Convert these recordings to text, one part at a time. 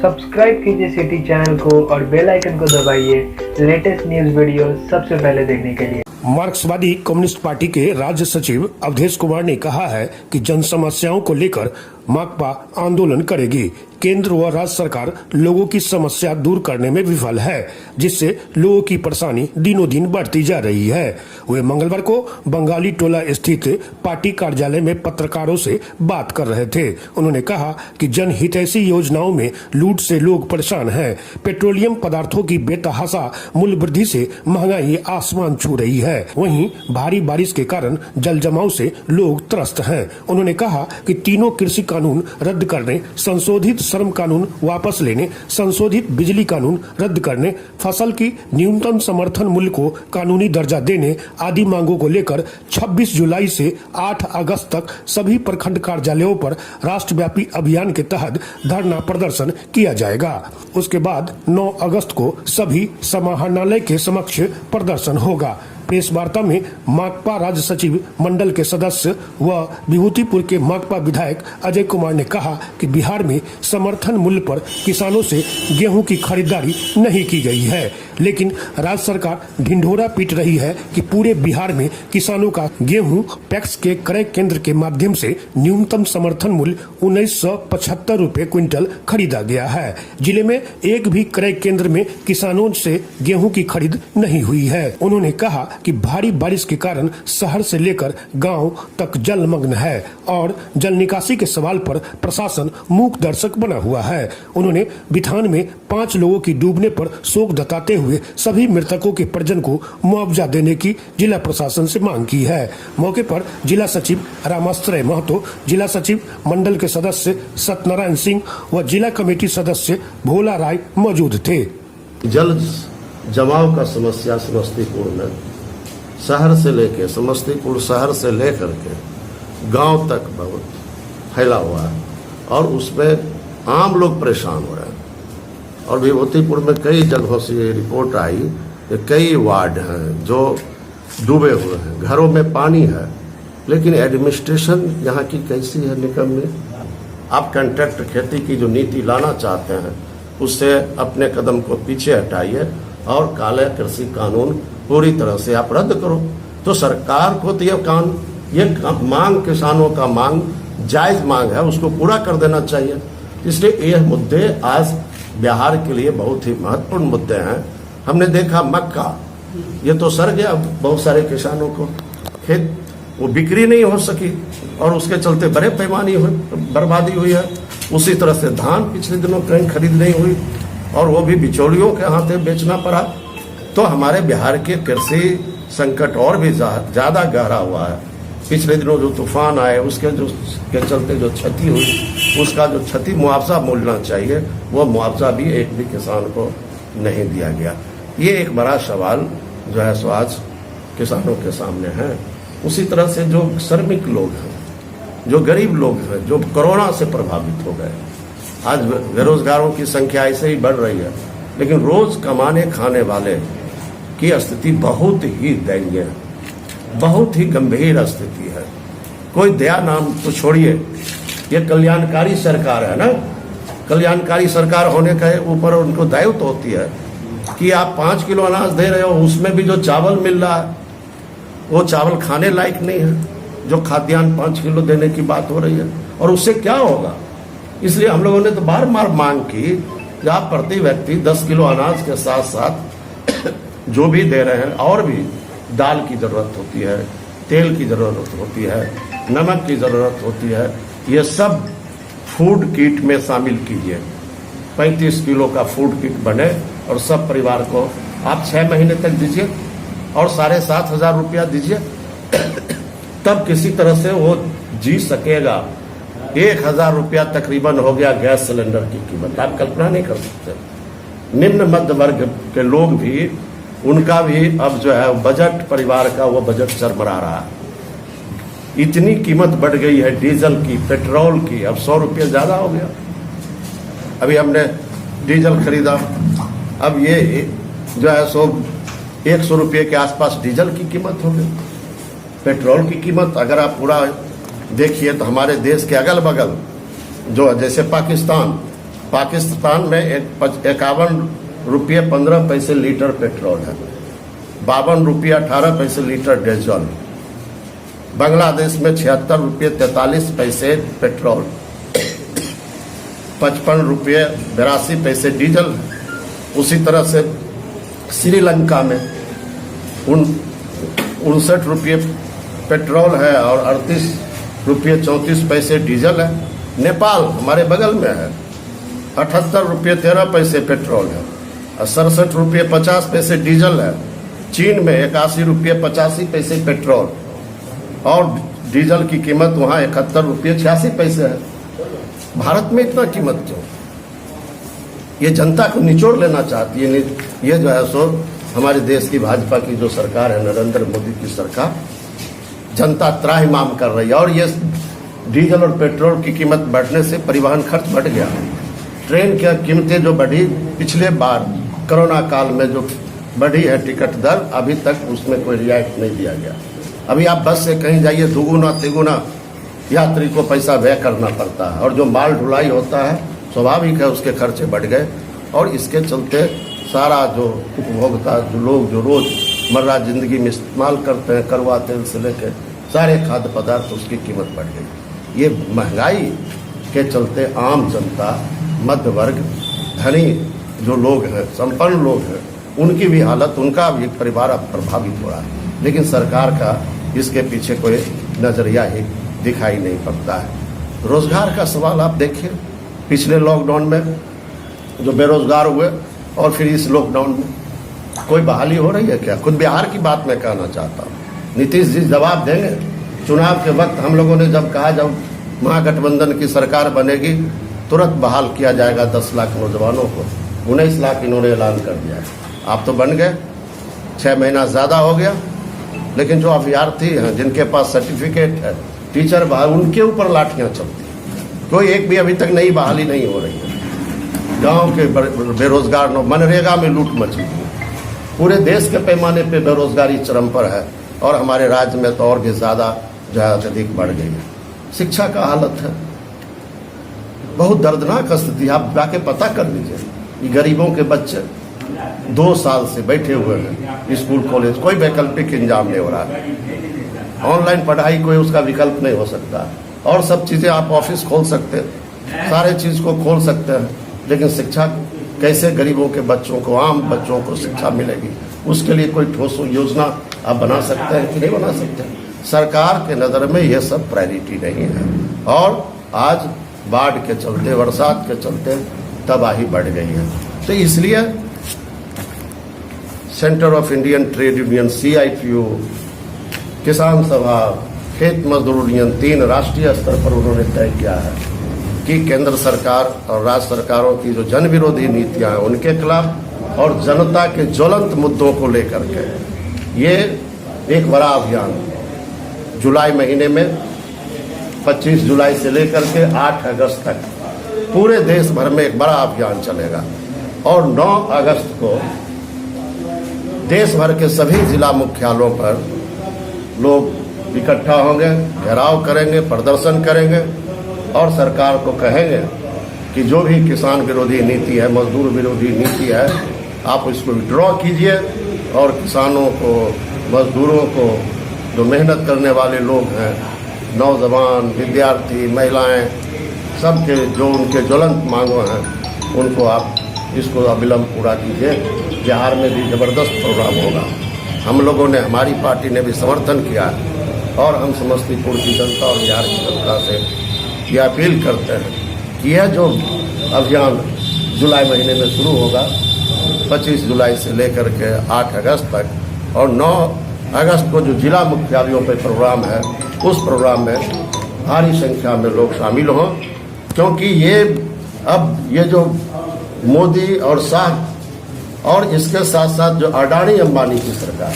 Subscribe कीजिए city channel को और बेल आइकन को दबाइए लेटेस्ट न्यूज वीडियो सबसे पहले देखने के लिए। मार्क्सवादी कम्युनिस्ट पार्टी के राज्य सचिव अवधेश कुमार ने कहा है कि जन समस्याओं को लेकर माकपा आंदोलन करेगी। केंद्र व राज्य सरकार लोगों की समस्या दूर करने में विफल है, जिससे लोगों की परेशानी दिनों दिन बढ़ती जा रही है। वे मंगलवार को बंगाली टोला स्थित पार्टी कार्यालय में पत्रकारों से बात कर रहे थे। उन्होंने कहा कि जनहितैषी योजनाओं में लूट से लोग परेशान हैं। पेट्रोलियम पदार्थों की बेतहाशा मूल्य वृद्धि से महंगाई आसमान छू रही है। वहीं भारी बारिश के कारण जल जमाव से लोग त्रस्त हैं। उन्होंने कहा कि तीनों कृषि कानून रद्द करने, संशोधित श्रम कानून वापस लेने, संशोधित बिजली कानून रद्द करने, फसल की न्यूनतम समर्थन मूल्य को कानूनी दर्जा देने आदि मांगों को लेकर 26 जुलाई से 8 अगस्त तक सभी प्रखंड कार्यालयों पर राष्ट्रव्यापी अभियान के तहत धरना प्रदर्शन किया जाएगा। उसके बाद 9 अगस्त को सभी समाहरणालय के समक्ष प्रदर्शन होगा। प्रेस वार्ता में माकपा राज्य सचिव मंडल के सदस्य व विभूतिपुर के माकपा विधायक अजय कुमार ने कहा कि बिहार में समर्थन मूल्य पर किसानों से गेहूं की खरीदारी नहीं की गई है, लेकिन राज्य सरकार ढिंढोरा पीट रही है कि पूरे बिहार में किसानों का गेहूं पैक्स के क्रय केंद्र के माध्यम से न्यूनतम समर्थन मूल्य 1975 रुपए क्विंटल खरीदा गया है। जिले में एक भी क्रय केंद्र में किसानों से गेहूं की खरीद नहीं हुई है। उन्होंने कहा कि भारी बारिश के कारण शहर से लेकर गांव तक जलमग्न है और जल निकासी के सवाल पर प्रशासन मूक दर्शक बना हुआ है। उन्होंने बिथान में 5 लोगों की डूबने पर शोक जताते हुए सभी मृतकों के परिजन को मुआवजा देने की जिला प्रशासन से मांग की है। मौके पर जिला सचिव रामाश्रय महतो, जिला सचिव मंडल के सदस्य सत्यनारायण सिंह व जिला कमेटी सदस्य भोला राय मौजूद थे। जल जमाव का समस्या समस्तीपुर में शहर से लेकर समस्तीपुर शहर से लेकर के गांव तक बहुत फैला हुआ है और उसमें आम लोग परेशान हो रहे हैं। और विभूतिपुर में कई जगहों से ये रिपोर्ट आई कि कई वार्ड हैं जो डूबे हुए हैं, घरों में पानी है, लेकिन एडमिनिस्ट्रेशन यहाँ की कैसी है निकम्मी। आप कॉन्ट्रैक्ट खेती की जो नीति लाना चाहते हैं उससे अपने कदम को पीछे हटाइए और काले कृषि कानून पूरी तरह से आप रद्द करो। तो सरकार को तो ये मांग किसानों का मांग जायज मांग है, उसको पूरा कर देना चाहिए। इसलिए ये मुद्दे आज बिहार के लिए बहुत ही महत्वपूर्ण मुद्दे हैं। हमने देखा मक्का, ये तो सड़ गया, बहुत सारे किसानों को खेत वो बिक्री नहीं हो सकी और उसके चलते बड़े पैमाने बर्बादी हुई है। उसी तरह से धान पिछले दिनों कहीं खरीद नहीं हुई और वो भी बिचौलियों के हाथे बेचना पड़ा। तो हमारे बिहार के कृषि संकट और भी ज्यादा गहरा हुआ है। पिछले दिनों जो तूफान आए उसके के चलते जो क्षति हुई, उसका जो क्षति मुआवजा मिलना चाहिए वो मुआवजा भी एक भी किसान को नहीं दिया गया। ये एक बड़ा सवाल जो है सो आज किसानों के सामने है। उसी तरह से जो श्रमिक लोग हैं, जो गरीब लोग हैं, जो कोरोना से प्रभावित हो गए, आज बेरोजगारों की संख्या ऐसे ही बढ़ रही है, लेकिन रोज कमाने खाने वाले की स्थिति बहुत ही दयनीय है, बहुत ही गंभीर स्थिति है। कोई दया नाम तो छोड़िए, ये कल्याणकारी सरकार है ना, कल्याणकारी सरकार होने के ऊपर उनको दायित्व होती है कि आप 5 किलो अनाज दे रहे हो, उसमें भी जो चावल मिल रहा है वो चावल खाने लायक नहीं है। जो खाद्यान्न 5 किलो देने की बात हो रही है और उससे क्या होगा। इसलिए हम लोगों ने तो बार बार मांग की कि आप प्रति व्यक्ति 10 किलो अनाज के साथ साथ जो भी दे रहे हैं और भी दाल की जरूरत होती है, तेल की जरूरत होती है, नमक की जरूरत होती है, ये सब फूड किट में शामिल कीजिए। 35 किलो का फूड किट बने और सब परिवार को आप 6 महीने तक दीजिए और 7,500 रुपया दीजिए, तब किसी तरह से वो जी सकेगा। 1,000 रुपया तकरीबन हो गया गैस सिलेंडर की कीमत, आप कल्पना नहीं कर सकते। निम्न मध्य वर्ग के लोग भी, उनका भी अब जो है बजट, परिवार का वो बजट चरमरा रहा है। इतनी कीमत बढ़ गई है डीजल की, पेट्रोल की, अब 100 रुपये ज्यादा हो गया। अभी हमने डीजल खरीदा, अब ये जो है 100 रुपये के आसपास डीजल की कीमत हो गई। पेट्रोल की कीमत अगर आप पूरा देखिए तो हमारे देश के अगल बगल जो जैसे पाकिस्तान पाकिस्तान में 51 रुपये 15 पैसे लीटर पेट्रोल है, 52 रुपये 18 पैसे लीटर डीजल। बांग्लादेश में 76 रुपये 43 पैसे पेट्रोल, 55 रुपये 82 पैसे डीजल। उसी तरह से श्रीलंका में 59 रुपये पेट्रोल है और 38 रुपये 34 पैसे डीजल है। नेपाल हमारे बगल में है, 78 रुपये 13 पैसे पेट्रोल है और 67 रुपये 50 पैसे डीजल है। चीन में 81 रुपये 85 पैसे पेट्रोल और डीजल की कीमत वहाँ 71 रुपये 86 पैसे है। भारत में इतना कीमत क्यों? ये जनता को निचोड़ लेना चाहती है। ये जो है सो हमारे देश की भाजपा की जो सरकार है, नरेंद्र मोदी की सरकार, जनता त्राहिमाम कर रही है। और ये डीजल और पेट्रोल की कीमत बढ़ने से परिवहन खर्च बढ़ गया। ट्रेन की कीमतें जो बढ़ी पिछले बार कोरोना काल में जो बढ़ी है टिकट दर, अभी तक उसमें कोई रियायत नहीं दिया गया। अभी आप बस से कहीं जाइए, दुगुना तिगुना यात्री को पैसा व्यय करना पड़ता है। और जो माल ढुलाई होता है स्वाभाविक है उसके खर्चे बढ़ गए। और इसके चलते सारा जो उपभोक्ता जो लोग जो रोजमर्रा जिंदगी में इस्तेमाल करते हैं, कड़वा तेल से लेकर सारे खाद्य पदार्थ, उसकी कीमत बढ़ गई। ये महंगाई के चलते आम जनता, मध्य वर्ग, धनी जो लोग हैं, संपन्न लोग हैं, उनकी भी हालत, उनका भी परिवार अब प्रभावित हो रहा है। लेकिन सरकार का इसके पीछे कोई नजरिया ही दिखाई नहीं पड़ता है। रोजगार का सवाल आप देखिए, पिछले लॉकडाउन में जो बेरोजगार हुए और फिर इस लॉकडाउन में कोई बहाली हो रही है क्या? खुद बिहार की बात मैं कहना चाहता हूँ। नीतीश जी जवाब देंगे। चुनाव के वक्त हम लोगों ने जब कहा जब महागठबंधन की सरकार बनेगी तुरंत बहाल किया जाएगा 10 लाख नौजवानों को, 19 लाख इन्होंने ऐलान कर दिया है। आप तो बन गए, 6 महीना ज़्यादा हो गया, लेकिन जो अभ्यर्थी हैं जिनके पास सर्टिफिकेट है, टीचर बहाल, उनके ऊपर लाठियाँ चलती हैं। कोई एक भी अभी तक नई बहाली नहीं हो रही है। गांव के बेरोजगार मनरेगा में लूट मची है। पूरे देश के पैमाने पे बेरोजगारी चरम पर है और हमारे राज्य में तो और भी ज़्यादा जो है अधिक बढ़ गई है। शिक्षा का हालत है बहुत दर्दनाक स्थिति। आप जाके पता कर लीजिए, ये गरीबों के बच्चे 2 साल से बैठे हुए हैं स्कूल कॉलेज, कोई वैकल्पिक इंतजाम नहीं हो रहा है। ऑनलाइन पढ़ाई कोई उसका विकल्प नहीं हो सकता। और सब चीज़ें आप ऑफिस खोल सकते हैं, सारे चीज़ को खोल सकते हैं, लेकिन शिक्षा कैसे गरीबों के बच्चों को, आम बच्चों को शिक्षा मिलेगी? उसके लिए कोई ठोस योजना आप बना सकते हैं कि नहीं बना सकते? सरकार के नज़र में यह सब प्रायोरिटी नहीं है। और आज बाढ़ के चलते, बरसात के चलते तबाही बढ़ गई है। तो इसलिए centre of Indian trade union, CITU, किसान सभा, खेत मजदूर यूनियन, 3 राष्ट्रीय स्तर पर उन्होंने तय किया है कि केंद्र सरकार और राज्य सरकारों की जो जन विरोधी नीतियां हैं उनके खिलाफ और जनता के ज्वलंत मुद्दों को लेकर के ये एक बड़ा अभियान जुलाई महीने में 25 जुलाई से लेकर के 8 अगस्त तक पूरे देश भर में एक बड़ा अभियान चलेगा। और 9 अगस्त को देश भर के सभी जिला मुख्यालयों पर लोग इकट्ठा होंगे, घेराव करेंगे, प्रदर्शन करेंगे और सरकार को कहेंगे कि जो भी किसान विरोधी नीति है, मजदूर विरोधी नीति है, आप इसको विड्रॉ कीजिए और किसानों को, मजदूरों को, जो मेहनत करने वाले लोग हैं, नौजवान, विद्यार्थी, महिलाएं, सबके जो उनके ज्वलंत मांगों हैं उनको आप इसको अविलंब पूरा कीजिए। बिहार में भी ज़बरदस्त प्रोग्राम होगा। हम लोगों ने, हमारी पार्टी ने भी समर्थन किया और हम समस्तीपुर की जनता और बिहार की जनता से ये अपील करते हैं कि यह जो अभियान जुलाई महीने में शुरू होगा, 25 जुलाई से लेकर के 8 अगस्त तक, और 9 अगस्त को जो जिला मुख्यालयों पर प्रोग्राम है, उस प्रोग्राम में भारी संख्या में लोग शामिल हों। क्योंकि ये जो मोदी और शाह और इसके साथ साथ जो अडानी अंबानी की सरकार,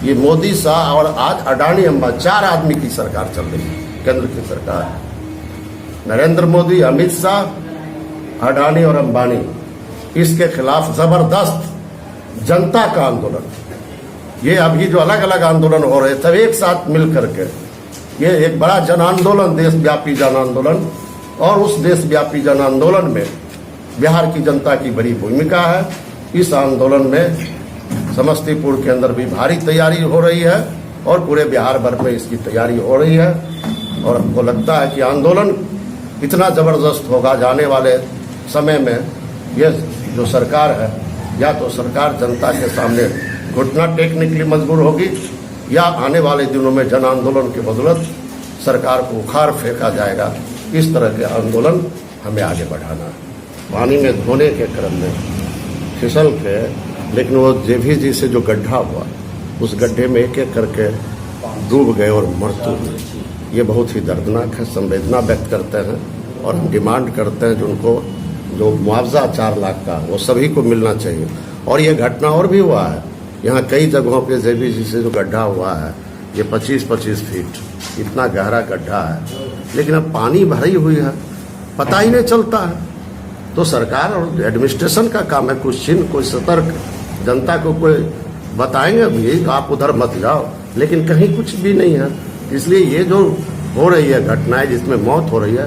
ये मोदी, शाह और आज अडानी अंबानी, 4 आदमी की सरकार चल रही है, केंद्र की सरकार। नरेंद्र मोदी, अमित शाह, अडानी और अंबानी, इसके खिलाफ जबरदस्त जनता का आंदोलन, ये अभी जो अलग अलग आंदोलन हो रहे थे एक साथ मिल करके ये एक बड़ा जन आंदोलन, देशव्यापी जन आंदोलन, और उस देशव्यापी जन आंदोलन में बिहार की जनता की बड़ी भूमिका है। इस आंदोलन में समस्तीपुर के अंदर भी भारी तैयारी हो रही है और पूरे बिहार भर में इसकी तैयारी हो रही है। और हमको लगता है कि आंदोलन इतना जबरदस्त होगा, जाने वाले समय में ये जो सरकार है, या तो सरकार जनता के सामने घुटना टेकने के लिए मजबूर होगी, या आने वाले दिनों में जन आंदोलन की बदौलत सरकार को उखाड़ फेंका जाएगा। इस तरह के आंदोलन हमें आगे बढ़ाना है। पानी में धोने के क्रम में फिसल के, लेकिन वो जेवीजी से जो गड्ढा हुआ, उस गड्ढे में एक एक करके डूब गए और मृत्यु हुई। ये बहुत ही दर्दनाक है। संवेदना व्यक्त करते हैं और हम डिमांड करते हैं जो मुआवजा 4 लाख का वो सभी को मिलना चाहिए। और ये घटना और भी हुआ है, यहाँ कई जगहों पे जेवीजी से जो गड्ढा हुआ है, ये 25-25 फीट इतना गहरा गड्ढा है, लेकिन अब पानी भरी हुई है, पता ही नहीं चलता है। तो सरकार और एडमिनिस्ट्रेशन का काम है कुछ चिन्ह, कोई सतर्क जनता को कोई बताएंगे भी आप उधर मत जाओ, लेकिन कहीं कुछ भी नहीं है। इसलिए ये जो हो रही है घटनाएं जिसमें मौत हो रही है,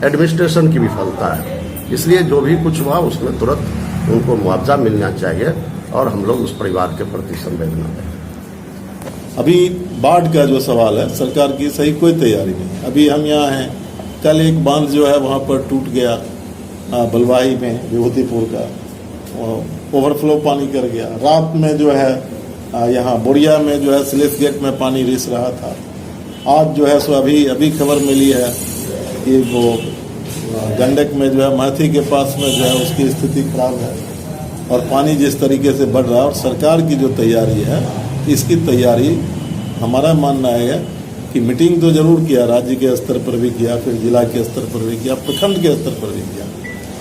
एडमिनिस्ट्रेशन की विफलता है। इसलिए जो भी कुछ हुआ उसमें तुरंत उनको मुआवजा मिलना चाहिए और हम लोग उस परिवार के प्रति संवेदना दें। अभी बाढ़ का जो सवाल है, सरकार की सही कोई तैयारी नहीं। अभी हम यहाँ हैं, कल एक बांध जो है वहाँ पर टूट गया बलवाही में, विभूतिपुर का ओवरफ्लो पानी कर गया। रात में जो है यहाँ बोरिया में जो है स्लिस गेट में पानी रिस रहा था। आज जो है सो अभी खबर मिली है कि वो गंडक में जो है महथी के पास में जो है उसकी स्थिति खराब है और पानी जिस तरीके से बढ़ रहा है। और सरकार की जो तैयारी है, इसकी तैयारी हमारा मानना है कि मीटिंग तो जरूर किया, राज्य के स्तर पर भी किया, फिर जिला के स्तर पर भी किया, प्रखंड के स्तर पर भी किया,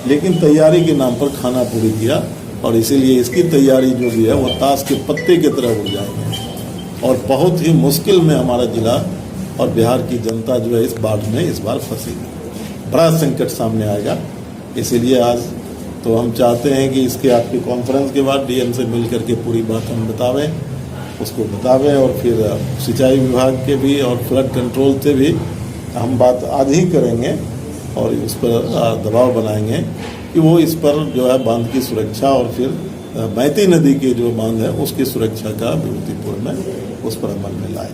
लेकिन तैयारी के नाम पर खाना पूरी किया। और इसीलिए इसकी तैयारी जो भी है वो ताश के पत्ते की तरह उड़ जाएंगे और बहुत ही मुश्किल में हमारा जिला और बिहार की जनता जो है इस बाढ़ में इस बार फंसेगी। बड़ा संकट सामने आएगा। इसीलिए आज तो हम चाहते हैं कि इसके आपकी कॉन्फ्रेंस के बाद डीएम से मिल करके पूरी बात हम उसको बतावें और फिर सिंचाई विभाग के भी और फ्लड कंट्रोल से भी हम बात आज ही करेंगे और उस पर दबाव बनाएंगे कि वो इस पर जो है बांध की सुरक्षा और फिर मैती नदी के जो बांध है उसकी सुरक्षा का विभूतिपुर में उस पर अमल में लाए।